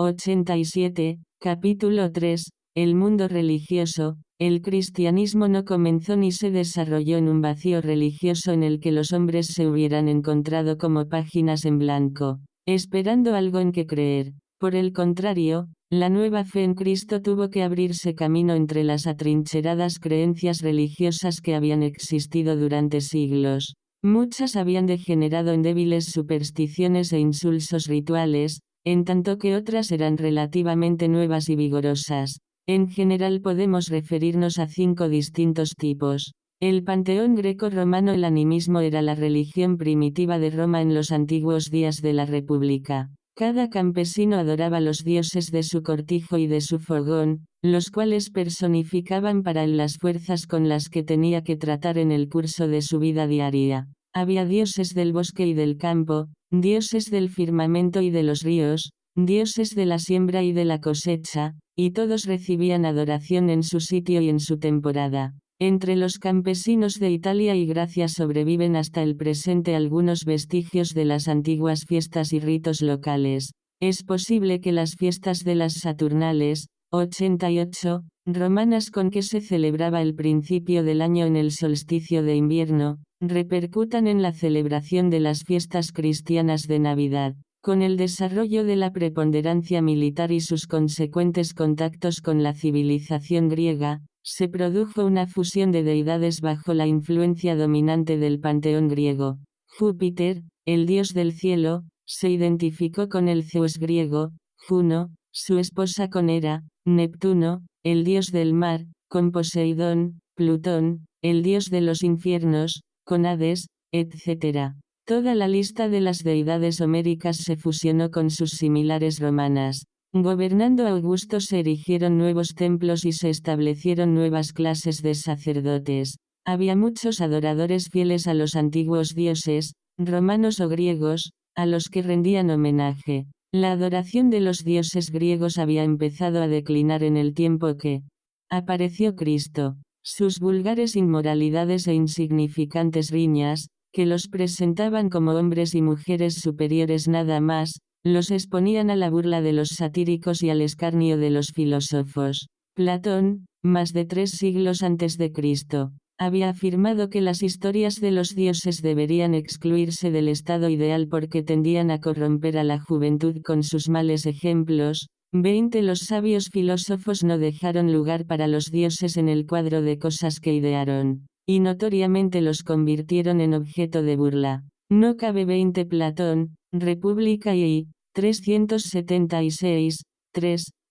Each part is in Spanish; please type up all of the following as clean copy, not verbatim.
87, capítulo 3, el mundo religioso. El cristianismo no comenzó ni se desarrolló en un vacío religioso en el que los hombres se hubieran encontrado como páginas en blanco, esperando algo en que creer. Por el contrario, la nueva fe en Cristo tuvo que abrirse camino entre las atrincheradas creencias religiosas que habían existido durante siglos. Muchas habían degenerado en débiles supersticiones e insulsos rituales, en tanto que otras eran relativamente nuevas y vigorosas. En general podemos referirnos a 5 distintos tipos. El panteón greco-romano. El animismo era la religión primitiva de Roma en los antiguos días de la República. Cada campesino adoraba los dioses de su cortijo y de su fogón, los cuales personificaban para él las fuerzas con las que tenía que tratar en el curso de su vida diaria. Había dioses del bosque y del campo, dioses del firmamento y de los ríos, dioses de la siembra y de la cosecha, y todos recibían adoración en su sitio y en su temporada. Entre los campesinos de Italia y Grecia sobreviven hasta el presente algunos vestigios de las antiguas fiestas y ritos locales. Es posible que las fiestas de las Saturnales, 88, romanas con que se celebraba el principio del año en el solsticio de invierno, repercutan en la celebración de las fiestas cristianas de Navidad. Con el desarrollo de la preponderancia militar y sus consecuentes contactos con la civilización griega, se produjo una fusión de deidades bajo la influencia dominante del panteón griego. Júpiter, el dios del cielo, se identificó con el Zeus griego, Juno, su esposa con Hera, Neptuno, el dios del mar, con Poseidón, Plutón, el dios de los infiernos, con Hades, etc. Toda la lista de las deidades homéricas se fusionó con sus similares romanas. Gobernando Augusto se erigieron nuevos templos y se establecieron nuevas clases de sacerdotes. Había muchos adoradores fieles a los antiguos dioses, romanos o griegos, a los que rendían homenaje. La adoración de los dioses griegos había empezado a declinar en el tiempo que apareció Cristo. Sus vulgares inmoralidades e insignificantes riñas, que los presentaban como hombres y mujeres superiores nada más, los exponían a la burla de los satíricos y al escarnio de los filósofos. Platón, más de 3 siglos antes de Cristo, había afirmado que las historias de los dioses deberían excluirse del estado ideal porque tendían a corromper a la juventud con sus males ejemplos. 20 Los sabios filósofos no dejaron lugar para los dioses en el cuadro de cosas que idearon, y notoriamente los convirtieron en objeto de burla. No cabe 20 Platón, República y 376,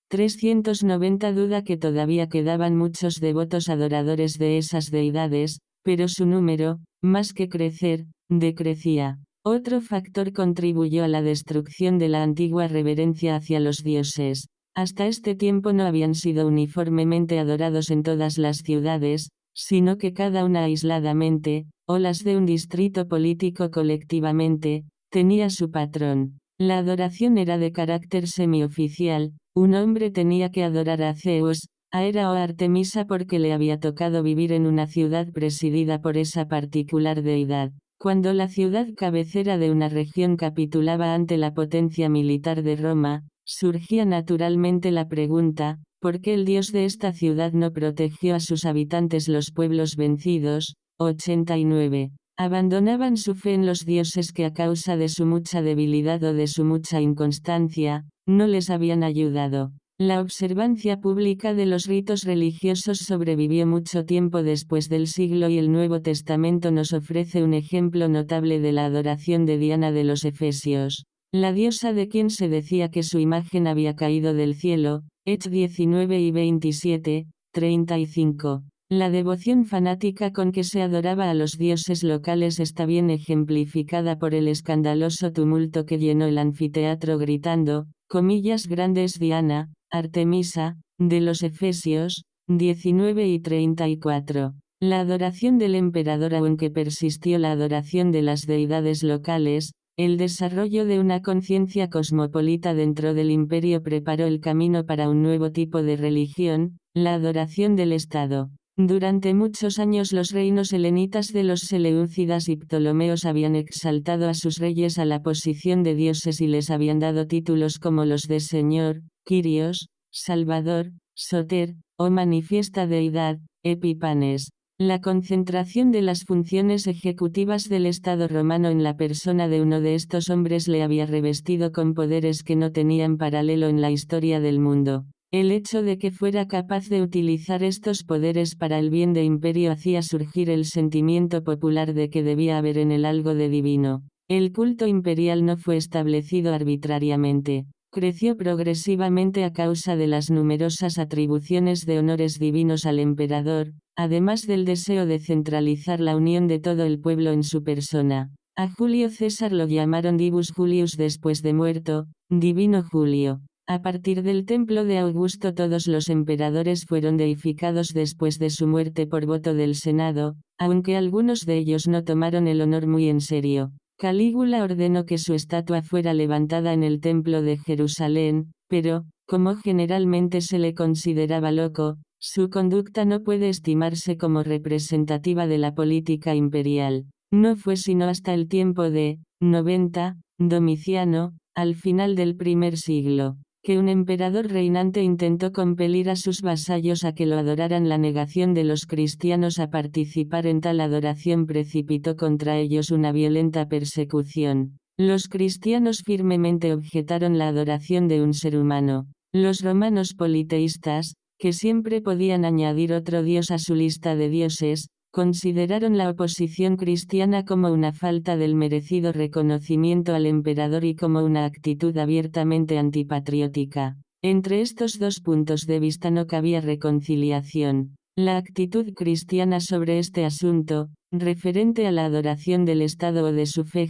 390 duda que todavía quedaban muchos devotos adoradores de esas deidades, pero su número, más que crecer, decrecía. Otro factor contribuyó a la destrucción de la antigua reverencia hacia los dioses. Hasta este tiempo no habían sido uniformemente adorados en todas las ciudades, sino que cada una aisladamente, o las de un distrito político colectivamente, tenía su patrón. La adoración era de carácter semioficial, un hombre tenía que adorar a Zeus, a Hera o a Artemisa porque le había tocado vivir en una ciudad presidida por esa particular deidad. Cuando la ciudad cabecera de una región capitulaba ante la potencia militar de Roma, surgía naturalmente la pregunta, ¿por qué el dios de esta ciudad no protegió a sus habitantes? Los pueblos vencidos, 89, abandonaban su fe en los dioses que a causa de su mucha debilidad o de su mucha inconstancia, no les habían ayudado. La observancia pública de los ritos religiosos sobrevivió mucho tiempo después del siglo y el Nuevo Testamento nos ofrece un ejemplo notable de la adoración de Diana de los Efesios, la diosa de quien se decía que su imagen había caído del cielo, Hechos 19 y 27, 35. La devoción fanática con que se adoraba a los dioses locales está bien ejemplificada por el escandaloso tumulto que llenó el anfiteatro gritando, comillas grandes Diana, Artemisa, de los Efesios, 19 y 34. La adoración del emperador. Aunque persistió la adoración de las deidades locales, el desarrollo de una conciencia cosmopolita dentro del imperio preparó el camino para un nuevo tipo de religión, la adoración del Estado. Durante muchos años los reinos helenitas de los Seleucidas y Ptolomeos habían exaltado a sus reyes a la posición de dioses y les habían dado títulos como los de Señor, Kyrios, Salvador, Soter, o manifiesta deidad, Epipanes. La concentración de las funciones ejecutivas del Estado romano en la persona de uno de estos hombres le había revestido con poderes que no tenían paralelo en la historia del mundo. El hecho de que fuera capaz de utilizar estos poderes para el bien de imperio hacía surgir el sentimiento popular de que debía haber en él algo de divino. El culto imperial no fue establecido arbitrariamente. Creció progresivamente a causa de las numerosas atribuciones de honores divinos al emperador, además del deseo de centralizar la unión de todo el pueblo en su persona. A Julio César lo llamaron Divus Julius después de muerto, Divino Julio. A partir del templo de Augusto todos los emperadores fueron deificados después de su muerte por voto del Senado, aunque algunos de ellos no tomaron el honor muy en serio. Calígula ordenó que su estatua fuera levantada en el templo de Jerusalén, pero, como generalmente se le consideraba loco, su conducta no puede estimarse como representativa de la política imperial. No fue sino hasta el tiempo de 90, Domiciano, al final del primer siglo, que un emperador reinante intentó compelir a sus vasallos a que lo adoraran. La negación de los cristianos a participar en tal adoración precipitó contra ellos una violenta persecución. Los cristianos firmemente objetaron la adoración de un ser humano. Los romanos politeístas, que siempre podían añadir otro dios a su lista de dioses, consideraron la oposición cristiana como una falta del merecido reconocimiento al emperador y como una actitud abiertamente antipatriótica. Entre estos dos puntos de vista no cabía reconciliación. La actitud cristiana sobre este asunto, referente a la adoración del Estado o de su fe,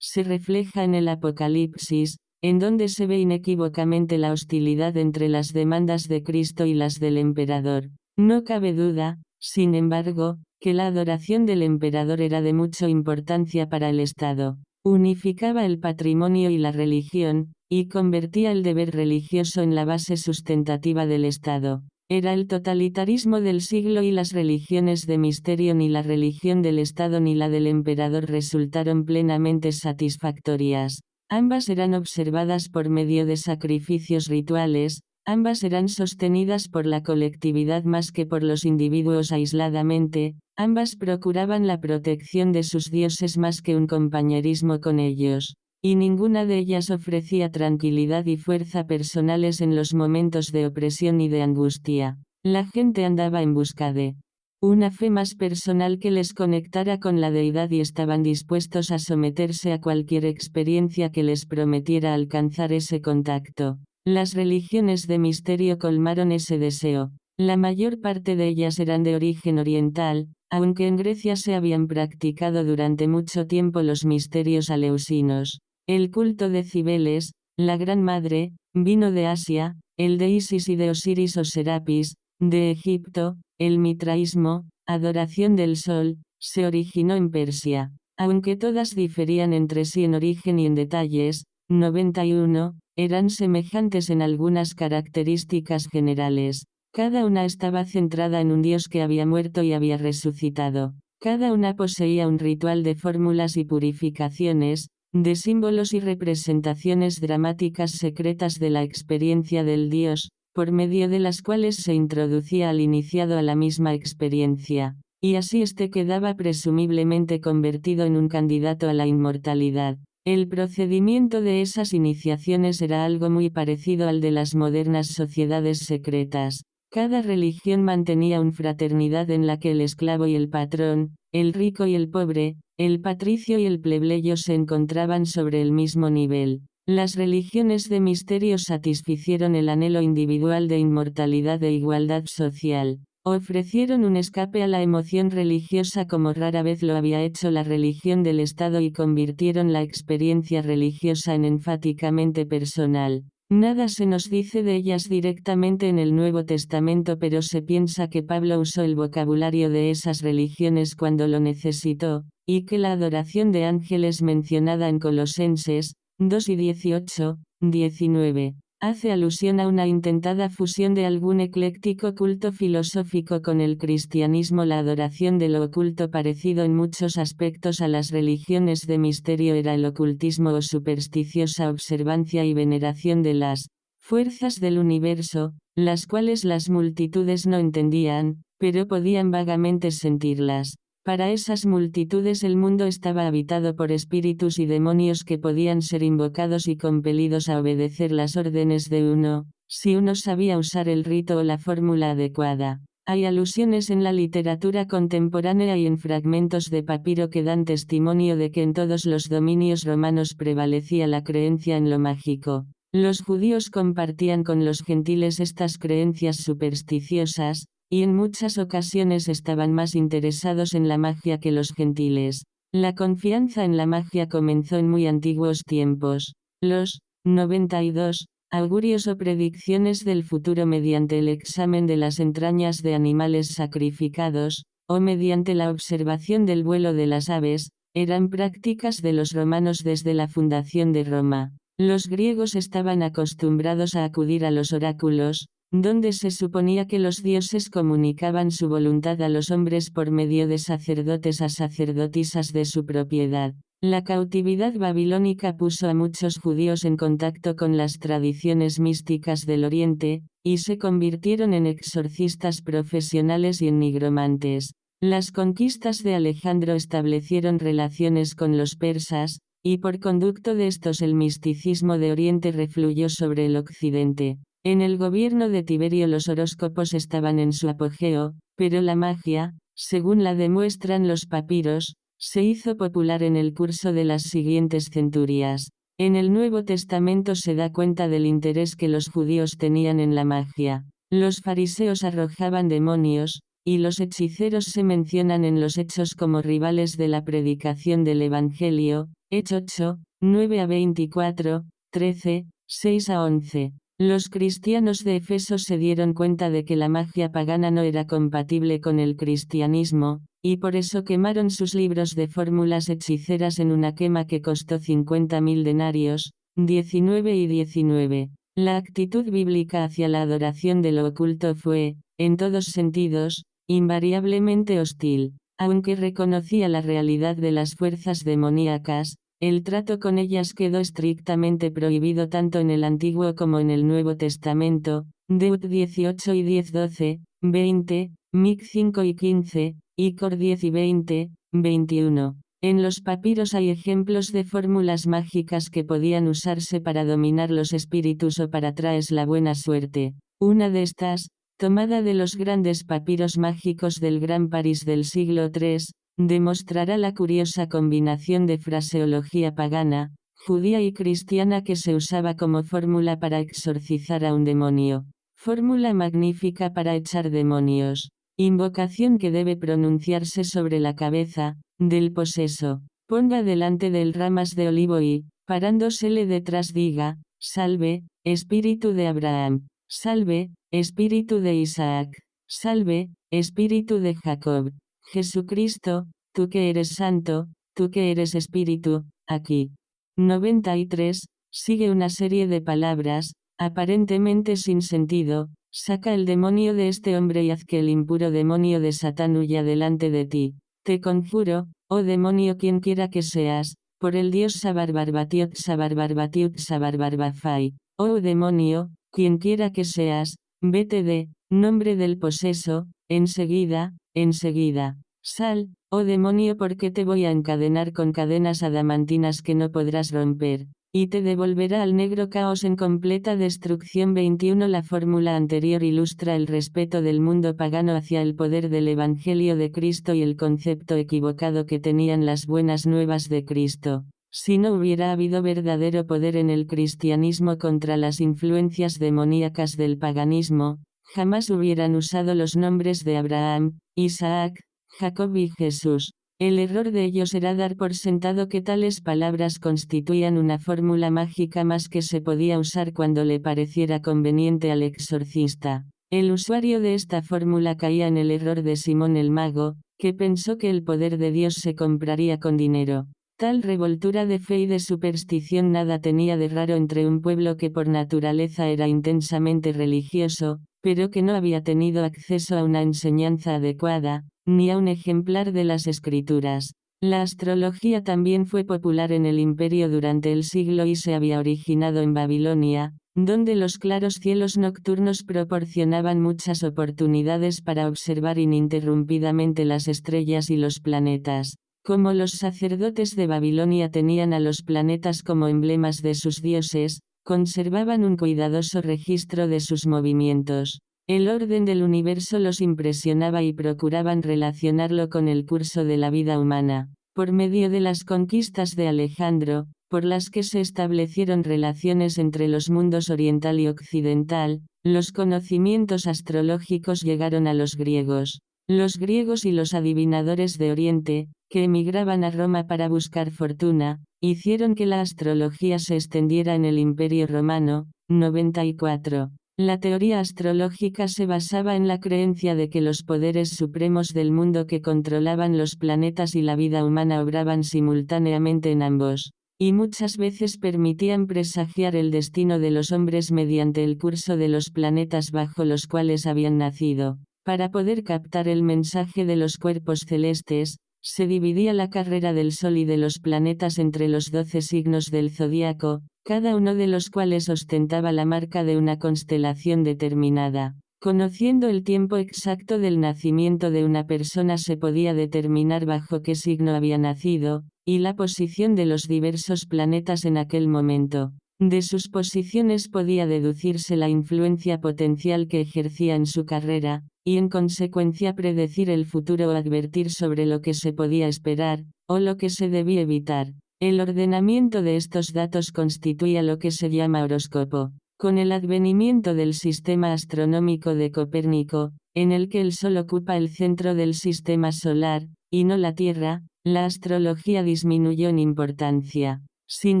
se refleja en el Apocalipsis, en donde se ve inequívocamente la hostilidad entre las demandas de Cristo y las del emperador. No cabe duda, sin embargo, que la adoración del emperador era de mucha importancia para el Estado. Unificaba el patrimonio y la religión, y convertía el deber religioso en la base sustentativa del Estado. Era el totalitarismo del siglo y las religiones de misterio, ni la religión del Estado ni la del emperador resultaron plenamente satisfactorias. Ambas eran observadas por medio de sacrificios rituales, ambas eran sostenidas por la colectividad más que por los individuos aisladamente, ambas procuraban la protección de sus dioses más que un compañerismo con ellos, y ninguna de ellas ofrecía tranquilidad y fuerza personales en los momentos de opresión y de angustia. La gente andaba en busca de una fe más personal que les conectara con la deidad y estaban dispuestos a someterse a cualquier experiencia que les prometiera alcanzar ese contacto. Las religiones de misterio colmaron ese deseo. La mayor parte de ellas eran de origen oriental, aunque en Grecia se habían practicado durante mucho tiempo los misterios eleusinos. El culto de Cibeles, la Gran Madre, vino de Asia, el de Isis y de Osiris o Serapis, de Egipto. El mitraísmo, adoración del sol, se originó en Persia. Aunque todas diferían entre sí en origen y en detalles, 91, eran semejantes en algunas características generales. Cada una estaba centrada en un dios que había muerto y había resucitado. Cada una poseía un ritual de fórmulas y purificaciones, de símbolos y representaciones dramáticas secretas de la experiencia del dios, por medio de las cuales se introducía al iniciado a la misma experiencia, y así éste quedaba presumiblemente convertido en un candidato a la inmortalidad. El procedimiento de esas iniciaciones era algo muy parecido al de las modernas sociedades secretas. Cada religión mantenía una fraternidad en la que el esclavo y el patrón, el rico y el pobre, el patricio y el plebeyo se encontraban sobre el mismo nivel. Las religiones de misterio satisficieron el anhelo individual de inmortalidad e igualdad social. Ofrecieron un escape a la emoción religiosa como rara vez lo había hecho la religión del Estado y convirtieron la experiencia religiosa en enfáticamente personal. Nada se nos dice de ellas directamente en el Nuevo Testamento, pero se piensa que Pablo usó el vocabulario de esas religiones cuando lo necesitó, y que la adoración de ángeles mencionada en Colosenses 2 y 18, 19, hace alusión a una intentada fusión de algún ecléctico culto filosófico con el cristianismo. La adoración de lo oculto, parecido en muchos aspectos a las religiones de misterio, era el ocultismo o supersticiosa observancia y veneración de las fuerzas del universo, las cuales las multitudes no entendían, pero podían vagamente sentirlas. Para esas multitudes el mundo estaba habitado por espíritus y demonios que podían ser invocados y compelidos a obedecer las órdenes de uno, si uno sabía usar el rito o la fórmula adecuada. Hay alusiones en la literatura contemporánea y en fragmentos de papiro que dan testimonio de que en todos los dominios romanos prevalecía la creencia en lo mágico. Los judíos compartían con los gentiles estas creencias supersticiosas, y en muchas ocasiones estaban más interesados en la magia que los gentiles. La confianza en la magia comenzó en muy antiguos tiempos. Los 92 augurios o predicciones del futuro mediante el examen de las entrañas de animales sacrificados, o mediante la observación del vuelo de las aves, eran prácticas de los romanos desde la fundación de Roma. Los griegos estaban acostumbrados a acudir a los oráculos, donde se suponía que los dioses comunicaban su voluntad a los hombres por medio de sacerdotes a sacerdotisas de su propiedad. La cautividad babilónica puso a muchos judíos en contacto con las tradiciones místicas del Oriente, y se convirtieron en exorcistas profesionales y en nigromantes. Las conquistas de Alejandro establecieron relaciones con los persas, y por conducto de estos el misticismo de Oriente refluyó sobre el Occidente. En el gobierno de Tiberio los horóscopos estaban en su apogeo, pero la magia, según la demuestran los papiros, se hizo popular en el curso de las siguientes centurias. En el Nuevo Testamento se da cuenta del interés que los judíos tenían en la magia. Los fariseos arrojaban demonios, y los hechiceros se mencionan en los Hechos como rivales de la predicación del Evangelio, Hechos 8, 9 a 24, 13, 6 a 11. Los cristianos de Éfeso se dieron cuenta de que la magia pagana no era compatible con el cristianismo, y por eso quemaron sus libros de fórmulas hechiceras en una quema que costó 50.000 denarios, 19 y 19. La actitud bíblica hacia la adoración de lo oculto fue, en todos sentidos, invariablemente hostil. Aunque reconocía la realidad de las fuerzas demoníacas, el trato con ellas quedó estrictamente prohibido tanto en el Antiguo como en el Nuevo Testamento, Deut 18 y 10, 12, 20, Mic 5 y 15, y Cor 10 y 20, 21. En los papiros hay ejemplos de fórmulas mágicas que podían usarse para dominar los espíritus o para traer la buena suerte. Una de estas, tomada de los grandes papiros mágicos del Gran París del siglo III, demostrará la curiosa combinación de fraseología pagana, judía y cristiana que se usaba como fórmula para exorcizar a un demonio. Fórmula magnífica para echar demonios. Invocación que debe pronunciarse sobre la cabeza del poseso. Ponga delante del ramas de olivo y, parándosele detrás, diga: Salve, espíritu de Abraham. Salve, espíritu de Isaac. Salve, espíritu de Jacob. Jesucristo, tú que eres santo, tú que eres espíritu, aquí. 93. Sigue una serie de palabras, aparentemente sin sentido. Saca el demonio de este hombre y haz que el impuro demonio de Satán huya delante de ti. Te conjuro, oh demonio, quien quiera que seas, por el Dios Sabarbarbatiot Sabarbarbafai. Oh demonio, quien quiera que seas, vete de nombre del poseso, enseguida, enseguida. Sal, oh demonio, porque te voy a encadenar con cadenas adamantinas que no podrás romper, y te devolverá al negro caos en completa destrucción. 21. La fórmula anterior ilustra el respeto del mundo pagano hacia el poder del Evangelio de Cristo y el concepto equivocado que tenían las buenas nuevas de Cristo. Si no hubiera habido verdadero poder en el cristianismo contra las influencias demoníacas del paganismo, jamás hubieran usado los nombres de Abraham, Isaac, Jacob y Jesús. El error de ellos era dar por sentado que tales palabras constituían una fórmula mágica más que se podía usar cuando le pareciera conveniente al exorcista. El usuario de esta fórmula caía en el error de Simón el mago, que pensó que el poder de Dios se compraría con dinero. Tal revoltura de fe y de superstición nada tenía de raro entre un pueblo que por naturaleza era intensamente religioso, pero que no había tenido acceso a una enseñanza adecuada, ni a un ejemplar de las escrituras. La astrología también fue popular en el imperio durante el siglo y se había originado en Babilonia, donde los claros cielos nocturnos proporcionaban muchas oportunidades para observar ininterrumpidamente las estrellas y los planetas. Como los sacerdotes de Babilonia tenían a los planetas como emblemas de sus dioses, conservaban un cuidadoso registro de sus movimientos. El orden del universo los impresionaba y procuraban relacionarlo con el curso de la vida humana. Por medio de las conquistas de Alejandro, por las que se establecieron relaciones entre los mundos oriental y occidental, los conocimientos astrológicos llegaron a los griegos. Los griegos y los adivinadores de Oriente, que emigraban a Roma para buscar fortuna, hicieron que la astrología se extendiera en el Imperio Romano. 94. La teoría astrológica se basaba en la creencia de que los poderes supremos del mundo que controlaban los planetas y la vida humana obraban simultáneamente en ambos, y muchas veces permitían presagiar el destino de los hombres mediante el curso de los planetas bajo los cuales habían nacido. Para poder captar el mensaje de los cuerpos celestes, se dividía la carrera del Sol y de los planetas entre los 12 signos del zodíaco, cada uno de los cuales ostentaba la marca de una constelación determinada. Conociendo el tiempo exacto del nacimiento de una persona se podía determinar bajo qué signo había nacido, y la posición de los diversos planetas en aquel momento. De sus posiciones podía deducirse la influencia potencial que ejercía en su carrera, y en consecuencia predecir el futuro o advertir sobre lo que se podía esperar, o lo que se debía evitar. El ordenamiento de estos datos constituía lo que se llama horóscopo. Con el advenimiento del sistema astronómico de Copérnico, en el que el Sol ocupa el centro del sistema solar, y no la Tierra, la astrología disminuyó en importancia. Sin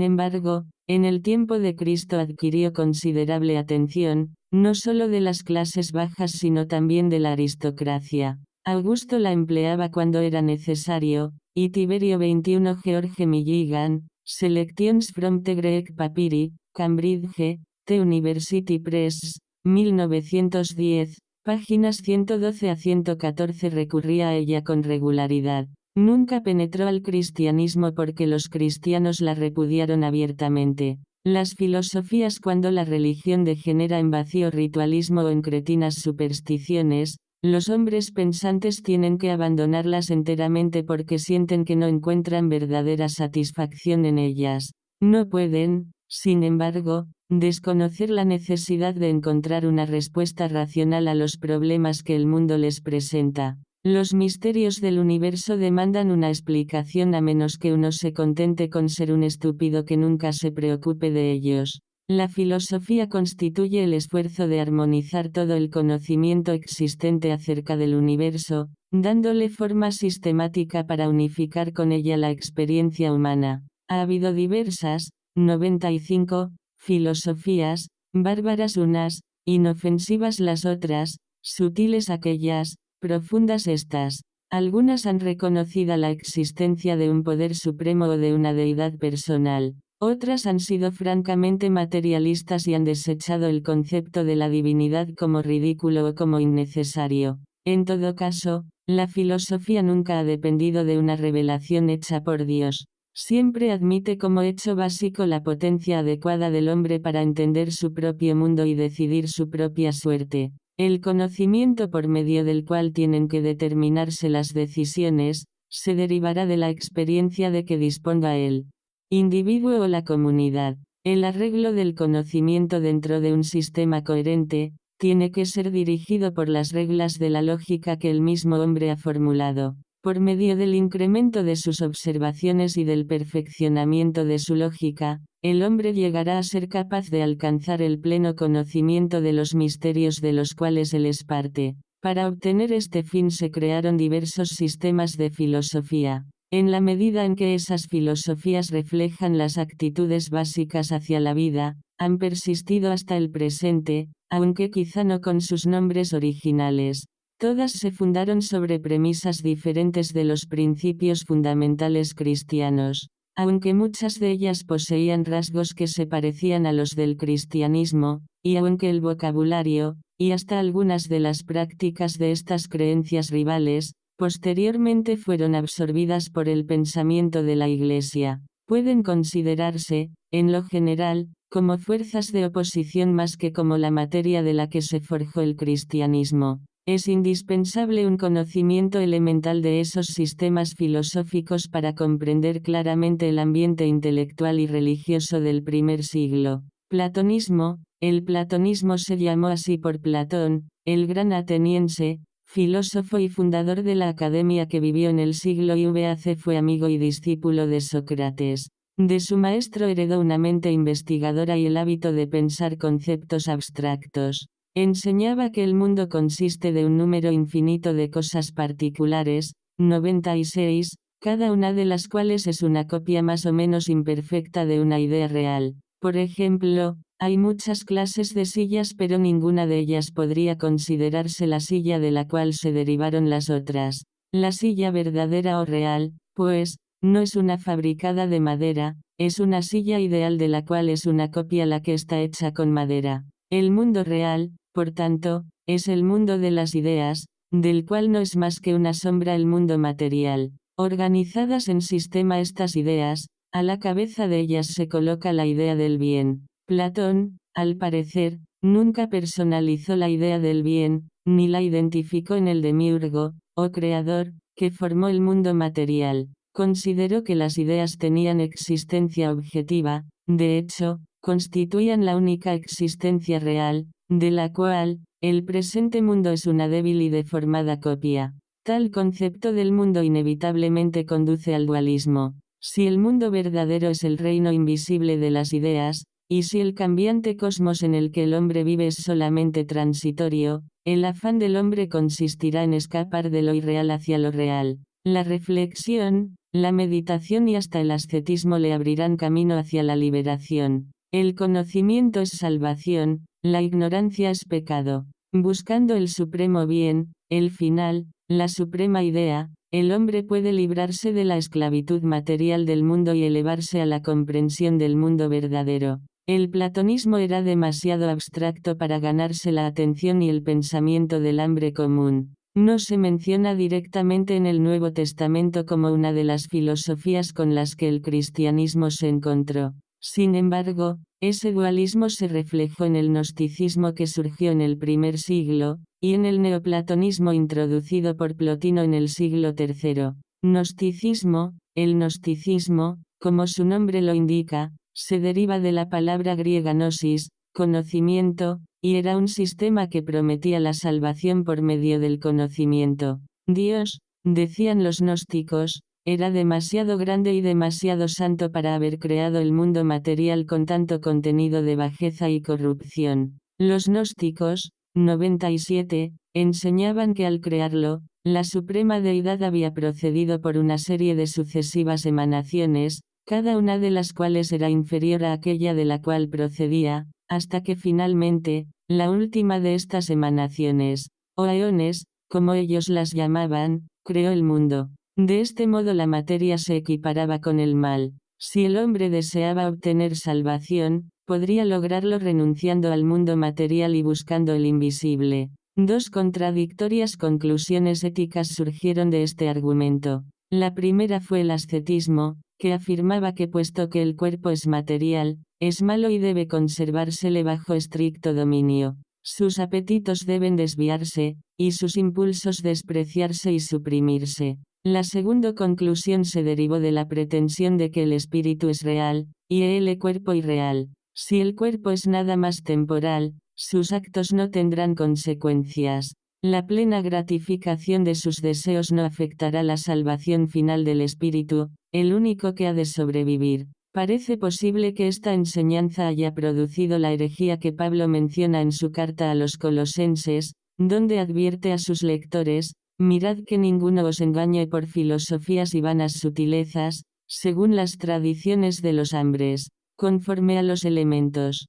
embargo, en el tiempo de Cristo adquirió considerable atención, no solo de las clases bajas sino también de la aristocracia. Augusto la empleaba cuando era necesario, y Tiberio 21 George Milligan, Selections from the Greek Papyri, Cambridge, The University Press, 1910, páginas 112 a 114 recurría a ella con regularidad. Nunca penetró al cristianismo porque los cristianos la repudiaron abiertamente. Las filosofías cuando la religión degenera en vacío ritualismo o en cretinas supersticiones, los hombres pensantes tienen que abandonarlas enteramente porque sienten que no encuentran verdadera satisfacción en ellas. No pueden, sin embargo, desconocer la necesidad de encontrar una respuesta racional a los problemas que el mundo les presenta. Los misterios del universo demandan una explicación a menos que uno se contente con ser un estúpido que nunca se preocupe de ellos. La filosofía constituye el esfuerzo de armonizar todo el conocimiento existente acerca del universo, dándole forma sistemática para unificar con ella la experiencia humana. Ha habido diversas, 95, filosofías, bárbaras unas, inofensivas las otras, sutiles aquellas, profundas estas. Algunas han reconocido la existencia de un poder supremo o de una deidad personal. Otras han sido francamente materialistas y han desechado el concepto de la divinidad como ridículo o como innecesario. En todo caso, la filosofía nunca ha dependido de una revelación hecha por Dios. Siempre admite como hecho básico la potencia adecuada del hombre para entender su propio mundo y decidir su propia suerte. El conocimiento por medio del cual tienen que determinarse las decisiones, se derivará de la experiencia de que disponga el individuo o la comunidad. El arreglo del conocimiento dentro de un sistema coherente, tiene que ser dirigido por las reglas de la lógica que el mismo hombre ha formulado. Por medio del incremento de sus observaciones y del perfeccionamiento de su lógica, el hombre llegará a ser capaz de alcanzar el pleno conocimiento de los misterios de los cuales él es parte. Para obtener este fin se crearon diversos sistemas de filosofía. En la medida en que esas filosofías reflejan las actitudes básicas hacia la vida, han persistido hasta el presente, aunque quizá no con sus nombres originales. Todas se fundaron sobre premisas diferentes de los principios fundamentales cristianos. aunque muchas de ellas poseían rasgos que se parecían a los del cristianismo, y aunque el vocabulario, y hasta algunas de las prácticas de estas creencias rivales, posteriormente fueron absorbidas por el pensamiento de la Iglesia, pueden considerarse, en lo general, como fuerzas de oposición más que como la materia de la que se forjó el cristianismo. Es indispensable un conocimiento elemental de esos sistemas filosóficos para comprender claramente el ambiente intelectual y religioso del primer siglo. Platonismo. El platonismo se llamó así por Platón, el gran ateniense, filósofo y fundador de la academia que vivió en el siglo IVAC. Fue amigo y discípulo de Sócrates. De su maestro heredó una mente investigadora y el hábito de pensar conceptos abstractos. Enseñaba que el mundo consiste de un número infinito de cosas particulares, 96, cada una de las cuales es una copia más o menos imperfecta de una idea real. Por ejemplo, hay muchas clases de sillas, pero ninguna de ellas podría considerarse la silla de la cual se derivaron las otras. La silla verdadera o real, pues, no es una fabricada de madera, es una silla ideal de la cual es una copia la que está hecha con madera. El mundo real, por tanto, es el mundo de las ideas, del cual no es más que una sombra el mundo material. Organizadas en sistema estas ideas, a la cabeza de ellas se coloca la idea del bien. Platón, al parecer, nunca personalizó la idea del bien, ni la identificó en el demiurgo, o creador, que formó el mundo material. Consideró que las ideas tenían existencia objetiva, de hecho, constituían la única existencia real, de la cual, el presente mundo es una débil y deformada copia. Tal concepto del mundo inevitablemente conduce al dualismo. Si el mundo verdadero es el reino invisible de las ideas, y si el cambiante cosmos en el que el hombre vive es solamente transitorio, el afán del hombre consistirá en escapar de lo irreal hacia lo real. La reflexión, la meditación y hasta el ascetismo le abrirán camino hacia la liberación. El conocimiento es salvación, la ignorancia es pecado. Buscando el supremo bien, el final, la suprema idea, el hombre puede librarse de la esclavitud material del mundo y elevarse a la comprensión del mundo verdadero. El platonismo era demasiado abstracto para ganarse la atención y el pensamiento del hombre común. No se menciona directamente en el Nuevo Testamento como una de las filosofías con las que el cristianismo se encontró. Sin embargo, ese dualismo se reflejó en el gnosticismo que surgió en el primer siglo, y en el neoplatonismo introducido por Plotino en el siglo III. Gnosticismo. El gnosticismo, como su nombre lo indica, se deriva de la palabra griega gnosis, conocimiento, y era un sistema que prometía la salvación por medio del conocimiento. Dios, decían los gnósticos, era demasiado grande y demasiado santo para haber creado el mundo material con tanto contenido de bajeza y corrupción. Los gnósticos, 97, enseñaban que al crearlo, la suprema deidad había procedido por una serie de sucesivas emanaciones, cada una de las cuales era inferior a aquella de la cual procedía, hasta que finalmente, la última de estas emanaciones, o eones, como ellos las llamaban, creó el mundo. De este modo la materia se equiparaba con el mal. Si el hombre deseaba obtener salvación, podría lograrlo renunciando al mundo material y buscando el invisible. Dos contradictorias conclusiones éticas surgieron de este argumento. La primera fue el ascetismo, que afirmaba que puesto que el cuerpo es material, es malo y debe conservársele bajo estricto dominio. Sus apetitos deben desviarse, y sus impulsos despreciarse y suprimirse. La segunda conclusión se derivó de la pretensión de que el espíritu es real, y el cuerpo irreal. Si el cuerpo es nada más temporal, sus actos no tendrán consecuencias. La plena gratificación de sus deseos no afectará la salvación final del espíritu, el único que ha de sobrevivir. Parece posible que esta enseñanza haya producido la herejía que Pablo menciona en su carta a los colosenses, donde advierte a sus lectores: mirad que ninguno os engañe por filosofías y vanas sutilezas, según las tradiciones de los hombres, conforme a los elementos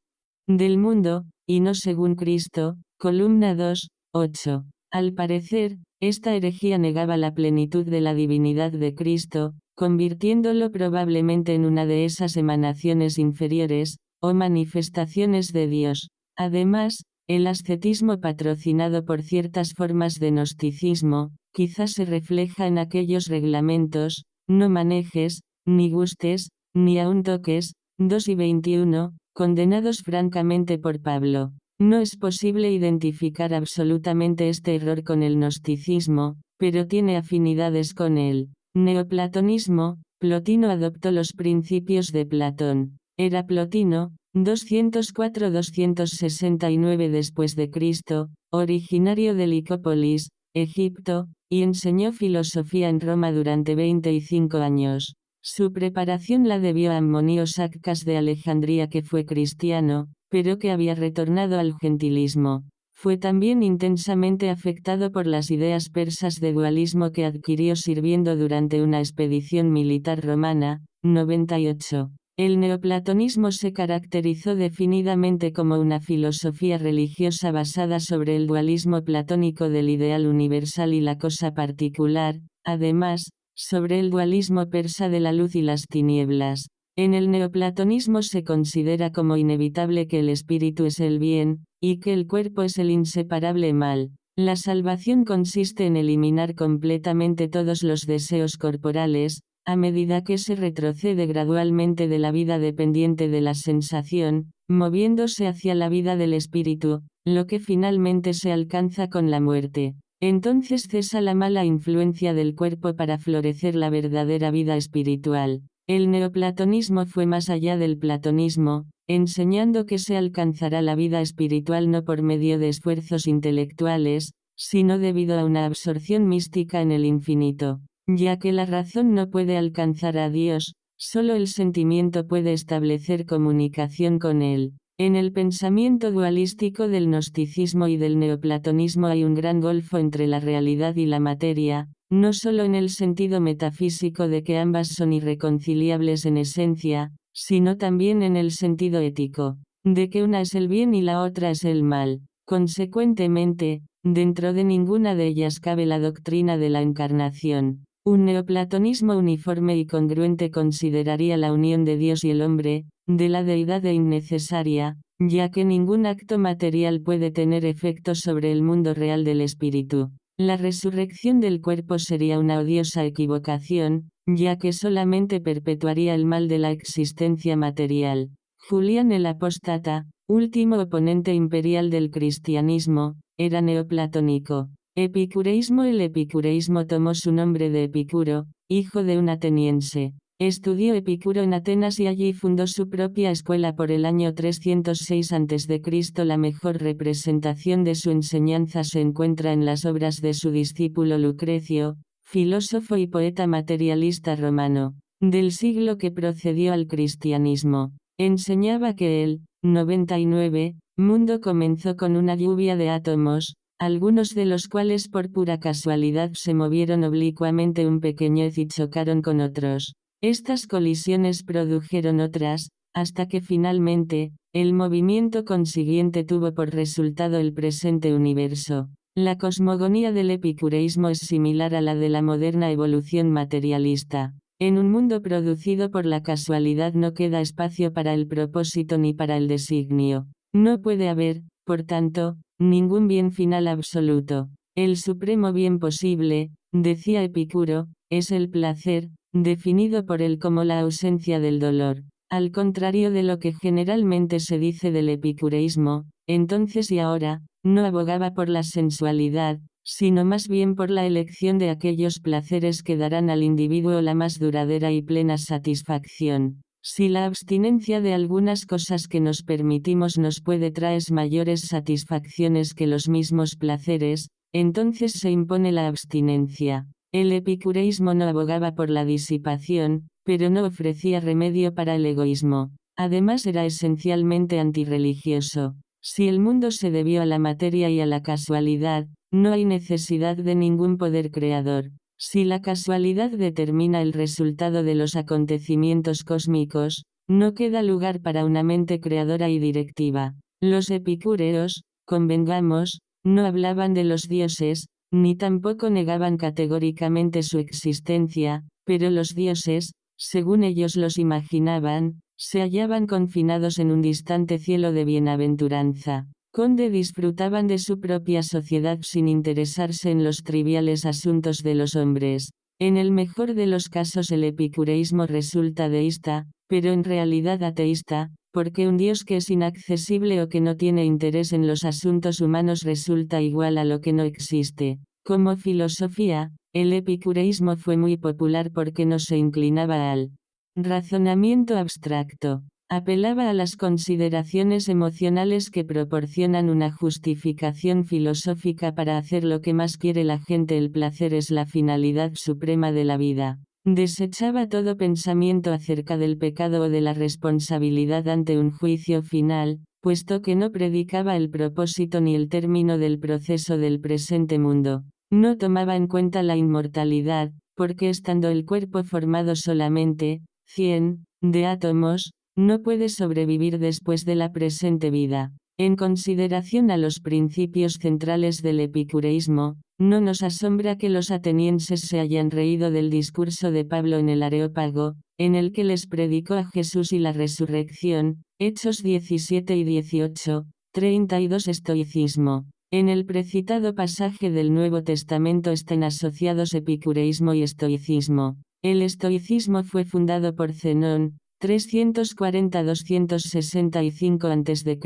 del mundo, y no según Cristo. Columna 2, 8. Al parecer, esta herejía negaba la plenitud de la divinidad de Cristo, convirtiéndolo probablemente en una de esas emanaciones inferiores, o manifestaciones de Dios. Además, el ascetismo patrocinado por ciertas formas de gnosticismo, quizás se refleja en aquellos reglamentos: no manejes, ni gustes, ni aun toques, 2 y 21, condenados francamente por Pablo. No es posible identificar absolutamente este error con el gnosticismo, pero tiene afinidades con él. Neoplatonismo. Plotino adoptó los principios de Platón. Era Plotino, 204-269 después de Cristo, originario de Licópolis, Egipto, y enseñó filosofía en Roma durante 25 años. Su preparación la debió a Ammonio Saccas de Alejandría, que fue cristiano, pero que había retornado al gentilismo. Fue también intensamente afectado por las ideas persas de dualismo que adquirió sirviendo durante una expedición militar romana. 98. El neoplatonismo se caracterizó definidamente como una filosofía religiosa basada sobre el dualismo platónico del ideal universal y la cosa particular, además, sobre el dualismo persa de la luz y las tinieblas. En el neoplatonismo se considera como inevitable que el espíritu es el bien, y que el cuerpo es el inseparable mal. La salvación consiste en eliminar completamente todos los deseos corporales, a medida que se retrocede gradualmente de la vida dependiente de la sensación, moviéndose hacia la vida del espíritu, lo que finalmente se alcanza con la muerte. Entonces cesa la mala influencia del cuerpo para florecer la verdadera vida espiritual. El neoplatonismo fue más allá del platonismo, enseñando que se alcanzará la vida espiritual no por medio de esfuerzos intelectuales, sino debido a una absorción mística en el infinito. Ya que la razón no puede alcanzar a Dios, solo el sentimiento puede establecer comunicación con Él. En el pensamiento dualístico del gnosticismo y del neoplatonismo hay un gran golfo entre la realidad y la materia, no solo en el sentido metafísico de que ambas son irreconciliables en esencia, sino también en el sentido ético, de que una es el bien y la otra es el mal. Consecuentemente, dentro de ninguna de ellas cabe la doctrina de la encarnación. Un neoplatonismo uniforme y congruente consideraría la unión de Dios y el hombre, de la deidad e innecesaria, ya que ningún acto material puede tener efecto sobre el mundo real del espíritu. La resurrección del cuerpo sería una odiosa equivocación, ya que solamente perpetuaría el mal de la existencia material. Julián el Apóstata, último oponente imperial del cristianismo, era neoplatónico. Epicureísmo. El epicureísmo tomó su nombre de Epicuro, hijo de un ateniense. Estudió Epicuro en Atenas y allí fundó su propia escuela por el año 306 a.C. La mejor representación de su enseñanza se encuentra en las obras de su discípulo Lucrecio, filósofo y poeta materialista romano, del siglo que precedió al cristianismo. Enseñaba que el 99 mundo comenzó con una lluvia de átomos, algunos de los cuales por pura casualidad se movieron oblicuamente un pequeñez y chocaron con otros. Estas colisiones produjeron otras, hasta que finalmente, el movimiento consiguiente tuvo por resultado el presente universo. La cosmogonía del epicureísmo es similar a la de la moderna evolución materialista. En un mundo producido por la casualidad no queda espacio para el propósito ni para el designio. No puede haber, por tanto, ningún bien final absoluto. El supremo bien posible, decía Epicuro, es el placer, definido por él como la ausencia del dolor. Al contrario de lo que generalmente se dice del epicureísmo, entonces y ahora, no abogaba por la sensualidad, sino más bien por la elección de aquellos placeres que darán al individuo la más duradera y plena satisfacción. Si la abstinencia de algunas cosas que nos permitimos nos puede traer mayores satisfacciones que los mismos placeres, entonces se impone la abstinencia. El epicureísmo no abogaba por la disipación, pero no ofrecía remedio para el egoísmo. Además era esencialmente antirreligioso. Si el mundo se debió a la materia y a la casualidad, no hay necesidad de ningún poder creador. Si la casualidad determina el resultado de los acontecimientos cósmicos, no queda lugar para una mente creadora y directiva. Los epicúreos, convengamos, no hablaban de los dioses, ni tampoco negaban categóricamente su existencia, pero los dioses, según ellos los imaginaban, se hallaban confinados en un distante cielo de bienaventuranza, donde disfrutaban de su propia sociedad sin interesarse en los triviales asuntos de los hombres. En el mejor de los casos el epicureísmo resulta deísta, pero en realidad ateísta, porque un Dios que es inaccesible o que no tiene interés en los asuntos humanos resulta igual a lo que no existe. Como filosofía, el epicureísmo fue muy popular porque no se inclinaba al razonamiento abstracto. Apelaba a las consideraciones emocionales que proporcionan una justificación filosófica para hacer lo que más quiere la gente. El placer es la finalidad suprema de la vida. Desechaba todo pensamiento acerca del pecado o de la responsabilidad ante un juicio final, puesto que no predicaba el propósito ni el término del proceso del presente mundo. No tomaba en cuenta la inmortalidad, porque estando el cuerpo formado solamente, 100, de átomos, no puede sobrevivir después de la presente vida. En consideración a los principios centrales del epicureísmo, no nos asombra que los atenienses se hayan reído del discurso de Pablo en el Areópago, en el que les predicó a Jesús y la resurrección, Hechos 17 y 18, 32. Estoicismo. En el precitado pasaje del Nuevo Testamento están asociados epicureísmo y estoicismo. El estoicismo fue fundado por Zenón, 340-265 a.C.,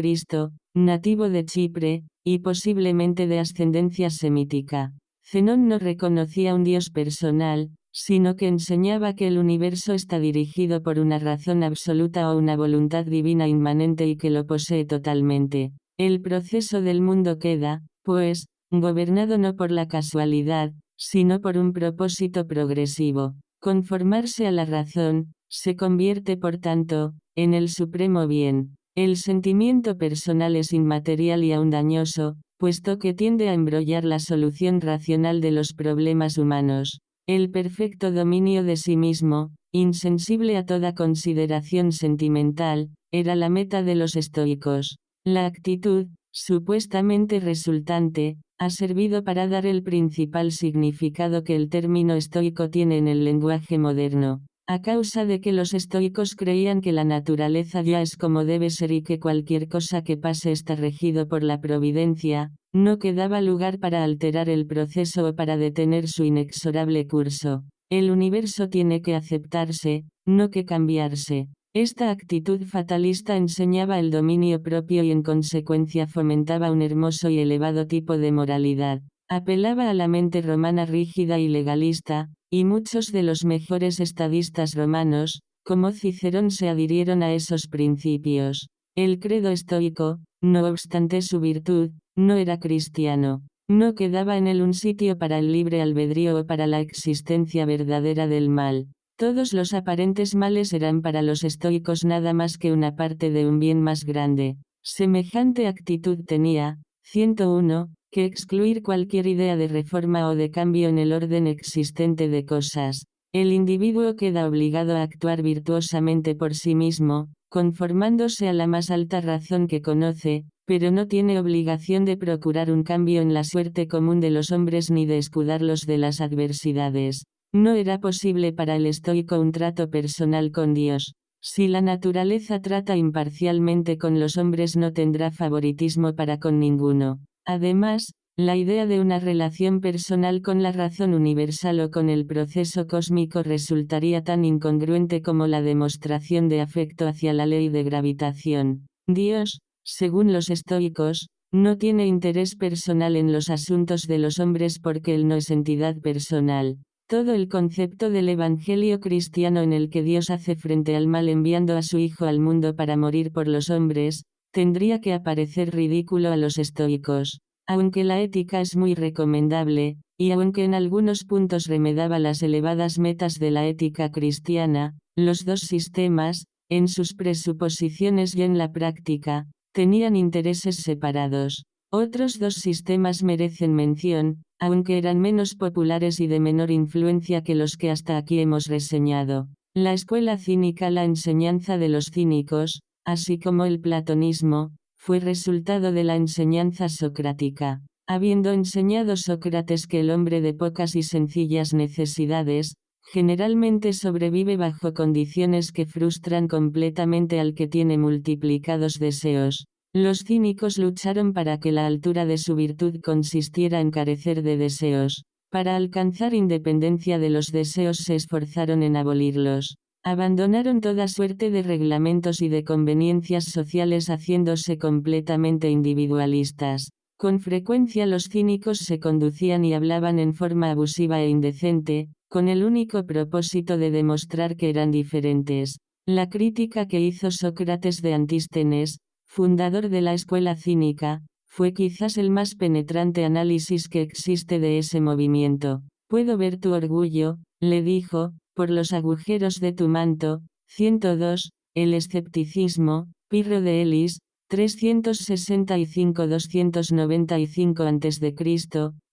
nativo de Chipre, y posiblemente de ascendencia semítica. Zenón no reconocía un Dios personal, sino que enseñaba que el universo está dirigido por una razón absoluta o una voluntad divina inmanente y que lo posee totalmente. El proceso del mundo queda, pues, gobernado no por la casualidad, sino por un propósito progresivo. Conformarse a la razón, se convierte por tanto, en el supremo bien. El sentimiento personal es inmaterial y aún dañoso, puesto que tiende a embrollar la solución racional de los problemas humanos. El perfecto dominio de sí mismo, insensible a toda consideración sentimental, era la meta de los estoicos. La actitud, supuestamente resultante, ha servido para dar el principal significado que el término estoico tiene en el lenguaje moderno. A causa de que los estoicos creían que la naturaleza ya es como debe ser y que cualquier cosa que pase está regido por la providencia, no quedaba lugar para alterar el proceso o para detener su inexorable curso. El universo tiene que aceptarse, no que cambiarse. Esta actitud fatalista enseñaba el dominio propio y en consecuencia fomentaba un hermoso y elevado tipo de moralidad. Apelaba a la mente romana rígida y legalista, y muchos de los mejores estadistas romanos, como Cicerón, se adhirieron a esos principios. El credo estoico, no obstante su virtud, no era cristiano. No quedaba en él un sitio para el libre albedrío o para la existencia verdadera del mal. Todos los aparentes males eran para los estoicos nada más que una parte de un bien más grande. Semejante actitud tenía, 101, que excluir cualquier idea de reforma o de cambio en el orden existente de cosas. El individuo queda obligado a actuar virtuosamente por sí mismo, conformándose a la más alta razón que conoce, pero no tiene obligación de procurar un cambio en la suerte común de los hombres ni de escudarlos de las adversidades. No era posible para el estoico un trato personal con Dios. Si la naturaleza trata imparcialmente con los hombres no tendrá favoritismo para con ninguno. Además, la idea de una relación personal con la razón universal o con el proceso cósmico resultaría tan incongruente como la demostración de afecto hacia la ley de gravitación. Dios, según los estoicos, no tiene interés personal en los asuntos de los hombres porque Él no es entidad personal. Todo el concepto del Evangelio cristiano en el que Dios hace frente al mal enviando a su Hijo al mundo para morir por los hombres, tendría que aparecer ridículo a los estoicos. Aunque la ética es muy recomendable, y aunque en algunos puntos remedaba las elevadas metas de la ética cristiana, los dos sistemas, en sus presuposiciones y en la práctica, tenían intereses separados. Otros dos sistemas merecen mención, aunque eran menos populares y de menor influencia que los que hasta aquí hemos reseñado. La escuela cínica, la enseñanza de los cínicos, así como el platonismo, fue resultado de la enseñanza socrática. Habiendo enseñado Sócrates que el hombre de pocas y sencillas necesidades, generalmente sobrevive bajo condiciones que frustran completamente al que tiene multiplicados deseos. Los cínicos lucharon para que la altura de su virtud consistiera en carecer de deseos. Para alcanzar independencia de los deseos se esforzaron en abolirlos. Abandonaron toda suerte de reglamentos y de conveniencias sociales haciéndose completamente individualistas. Con frecuencia los cínicos se conducían y hablaban en forma abusiva e indecente, con el único propósito de demostrar que eran diferentes. La crítica que hizo Sócrates de Antístenes, fundador de la escuela cínica, fue quizás el más penetrante análisis que existe de ese movimiento. Puedo ver tu orgullo, le dijo, por los agujeros de tu manto. 102. El escepticismo, Pirro de Elis, 365-295 a.C.,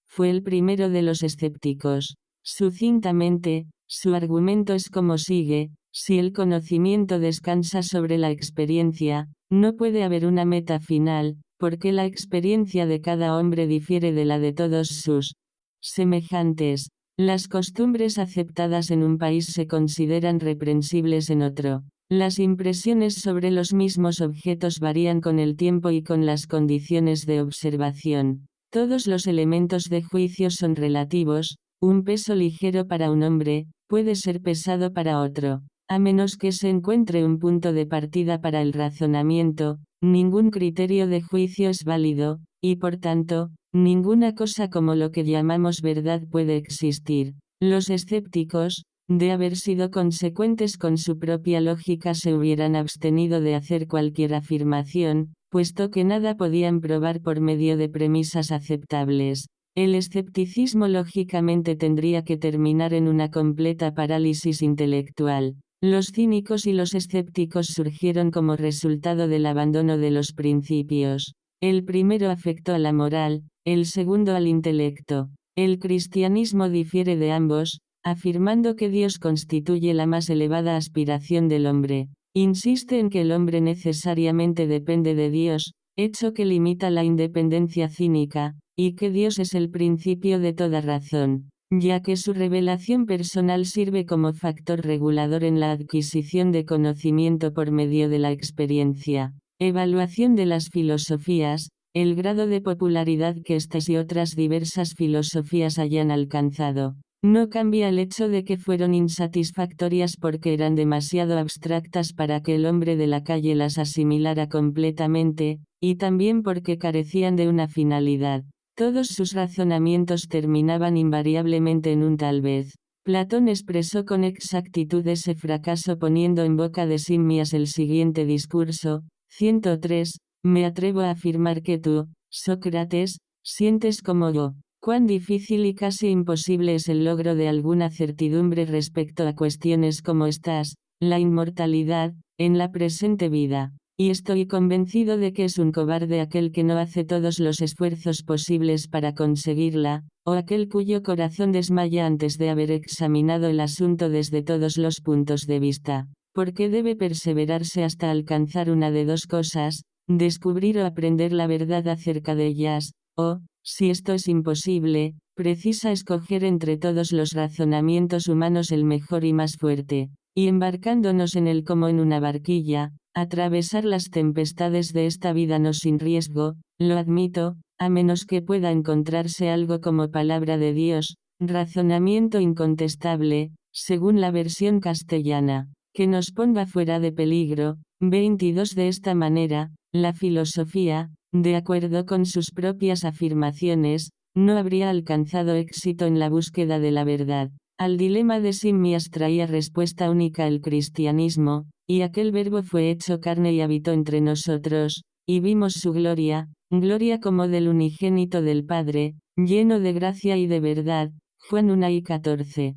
fue el primero de los escépticos. Sucintamente, su argumento es como sigue: si el conocimiento descansa sobre la experiencia, no puede haber una meta final, porque la experiencia de cada hombre difiere de la de todos sus semejantes. Las costumbres aceptadas en un país se consideran reprensibles en otro. Las impresiones sobre los mismos objetos varían con el tiempo y con las condiciones de observación. Todos los elementos de juicio son relativos. Un peso ligero para un hombre puede ser pesado para otro. A menos que se encuentre un punto de partida para el razonamiento, ningún criterio de juicio es válido, y por tanto, ninguna cosa como lo que llamamos verdad puede existir. Los escépticos, de haber sido consecuentes con su propia lógica, se hubieran abstenido de hacer cualquier afirmación, puesto que nada podían probar por medio de premisas aceptables. El escepticismo lógicamente tendría que terminar en una completa parálisis intelectual. Los cínicos y los escépticos surgieron como resultado del abandono de los principios. El primero afectó a la moral, el segundo al intelecto. El cristianismo difiere de ambos, afirmando que Dios constituye la más elevada aspiración del hombre. Insiste en que el hombre necesariamente depende de Dios, hecho que limita la independencia cínica, y que Dios es el principio de toda razón, ya que su revelación personal sirve como factor regulador en la adquisición de conocimiento por medio de la experiencia. Evaluación de las filosofías. El grado de popularidad que estas y otras diversas filosofías hayan alcanzado no cambia el hecho de que fueron insatisfactorias porque eran demasiado abstractas para que el hombre de la calle las asimilara completamente, y también porque carecían de una finalidad. Todos sus razonamientos terminaban invariablemente en un tal vez. Platón expresó con exactitud ese fracaso poniendo en boca de Simmias el siguiente discurso. 103. Me atrevo a afirmar que tú, Sócrates, sientes como yo. Cuán difícil y casi imposible es el logro de alguna certidumbre respecto a cuestiones como estas, la inmortalidad, en la presente vida. Y estoy convencido de que es un cobarde aquel que no hace todos los esfuerzos posibles para conseguirla, o aquel cuyo corazón desmaya antes de haber examinado el asunto desde todos los puntos de vista, porque debe perseverarse hasta alcanzar una de dos cosas: descubrir o aprender la verdad acerca de ellas, o, si esto es imposible, precisa escoger entre todos los razonamientos humanos el mejor y más fuerte, y embarcándonos en él como en una barquilla, atravesar las tempestades de esta vida no sin riesgo, lo admito, a menos que pueda encontrarse algo como palabra de Dios, razonamiento incontestable, según la versión castellana, que nos ponga fuera de peligro. 22. De esta manera, la filosofía, de acuerdo con sus propias afirmaciones, no habría alcanzado éxito en la búsqueda de la verdad. Al dilema de Simmias traía respuesta única el cristianismo, y aquel Verbo fue hecho carne y habitó entre nosotros, y vimos su gloria, gloria como del unigénito del Padre, lleno de gracia y de verdad. Juan 1:14.